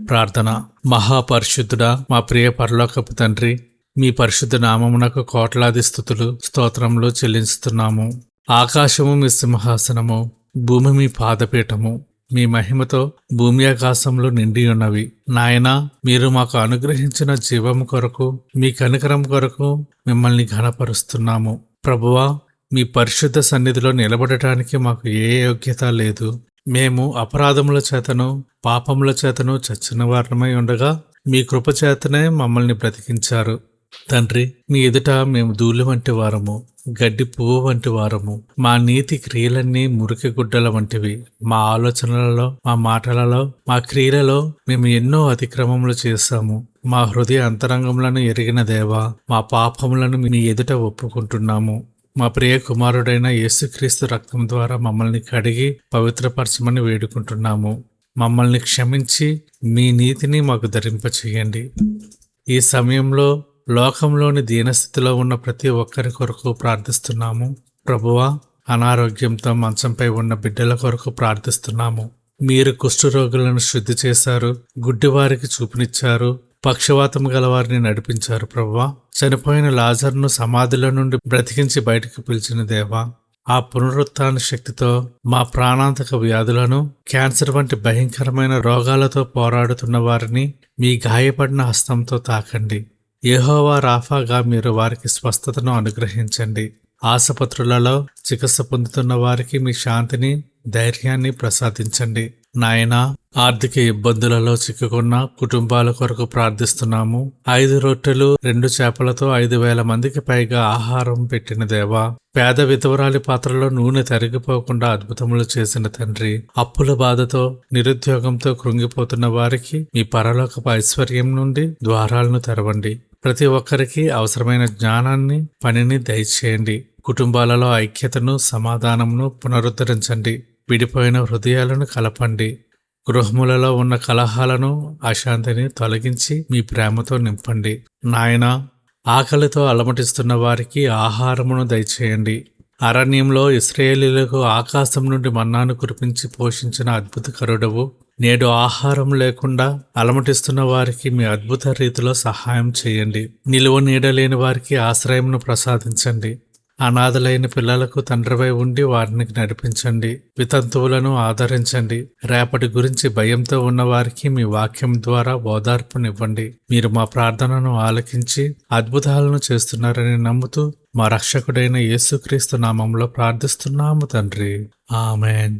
ప్రార్థన. మహాపరిశుద్ధుడా, మా ప్రియ పరలోకపు తండ్రి, మీ పరిశుద్ధ నామమునకు కోట్లాది స్తుతులు స్తోత్రములు చెల్లిస్తున్నాము. ఆకాశము మీ సింహాసనము, భూమి మీ పాదపీఠము. మీ మహిమతో భూమి ఆకాశములు నిండి ఉన్నవి. నాయనా, మీరు మాకు అనుగ్రహించిన జీవము కొరకు, మీ కనికరం కొరకు మిమ్మల్ని ఘనపరుస్తున్నాము. ప్రభువా, మీ పరిశుద్ధ సన్నిధిలో నిలబడటానికి మాకు ఏ యోగ్యత లేదు. మేము అపరాధముల చేతను పాపముల చేతను చచ్చిన వారమై ఉండగా మీ కృపచేతనే మమ్మల్ని బ్రతికించారు. తండ్రి, మీ ఎదుట మేము ధూళి వంటి వారము, గడ్డి పువ్వు వంటి వారము. మా నీతి క్రియలన్నీ మురికి గుడ్డల వంటివి. మా ఆలోచనలలో, మా మాటలలో, మా క్రియలలో మేము ఎన్నో అతిక్రమములు చేశాము. మా హృదయ అంతరంగములను ఎరిగిన దేవా, మా పాపములను మీ ఎదుట ఒప్పుకుంటున్నాము. మా ప్రియ కుమారుడైన యేసుక్రీస్తు రక్తం ద్వారా మమ్మల్ని కడిగి పవిత్రపరచమని వేడుకుంటున్నాము. మమ్మల్ని క్షమించి మీ నీతిని మాకు ధరింపచేయండి. ఈ సమయంలో లోకంలోని దీనస్థితిలో ఉన్న ప్రతి ఒక్కరి కొరకు ప్రార్థిస్తున్నాము. ప్రభువా, అనారోగ్యంతో మంచంపై ఉన్న బిడ్డల కొరకు ప్రార్థిస్తున్నాము. మీరు కుష్ఠరోగులను శుద్ధి చేశారు, గుడ్డివారికి చూపునిచ్చారు, పక్షవాతం గలవారిని నడిపించారు. ప్రభువా, చనిపోయిన లాజర్ను సమాధిలో నుండి బ్రతికించి బయటకు పిలిచిన దేవా, ఆ పునరుత్థాన శక్తితో మా ప్రాణాంతక వ్యాధులను, క్యాన్సర్ వంటి భయంకరమైన రోగాలతో పోరాడుతున్న వారిని మీ గాయపడిన హస్తంతో తాకండి. యెహోవా రాఫాగా మీరు వారికి స్వస్థతను అనుగ్రహించండి. ఆసుపత్రులలో చికిత్స పొందుతున్న వారికి మీ శాంతిని, ధైర్యాన్ని ప్రసాదించండి. నాయనా, ఆర్థిక ఇబ్బందులలో చిక్కుకున్న కుటుంబాల కొరకు ప్రార్థిస్తున్నాము. 5 రొట్టెలు 2 చేపలతో 5,000 మందికి పైగా ఆహారం పెట్టిన దేవా, పేద విధవరాలి పాత్రలో నూనె తరిగిపోకుండా అద్భుతములు చేసిన తండ్రి, అప్పుల బాధతో నిరుద్యోగంతో కృంగిపోతున్న వారికి మీ పరలోకపు ఐశ్వర్యం నుండి ద్వారాలను తెరవండి. ప్రతి ఒక్కరికి అవసరమైన జ్ఞానాన్ని, పనిని దయచేయండి. కుటుంబాలలో ఐక్యతను, సమాధానమును పునరుద్ధరించండి. విడిపోయిన హృదయాలను కలపండి. గృహములలో ఉన్న కలహాలను, అశాంతిని తొలగించి మీ ప్రేమతో నింపండి. నాయనా, ఆకలితో అలమటిస్తున్న వారికి ఆహారమును దయచేయండి. అరణ్యంలో ఇశ్రాయేలీయులకు ఆకాశం నుండి మన్నాను కురిపించి పోషించిన అద్భుతకరుడవు, నేడు ఆహారం లేకుండా అలమటిస్తున్న వారికి మీ అద్భుత రీతిలో సహాయం చేయండి. నిలువ నీడలేని వారికి ఆశ్రయమును ప్రసాదించండి. అనాథలైన పిల్లలకు తండ్రివై ఉండి వారిని నడిపించండి. వితంతువులను ఆదరించండి. రేపటి గురించి భయంతో ఉన్న వారికి మీ వాక్యం ద్వారా ఓదార్పునివ్వండి. మీరు మా ప్రార్థనను ఆలకించి అద్భుతాలను చేస్తున్నారని నమ్ముతూ మా రక్షకుడైన యేసుక్రీస్తు నామంలో ప్రార్థిస్తున్నాము తండ్రి. ఆమెన్.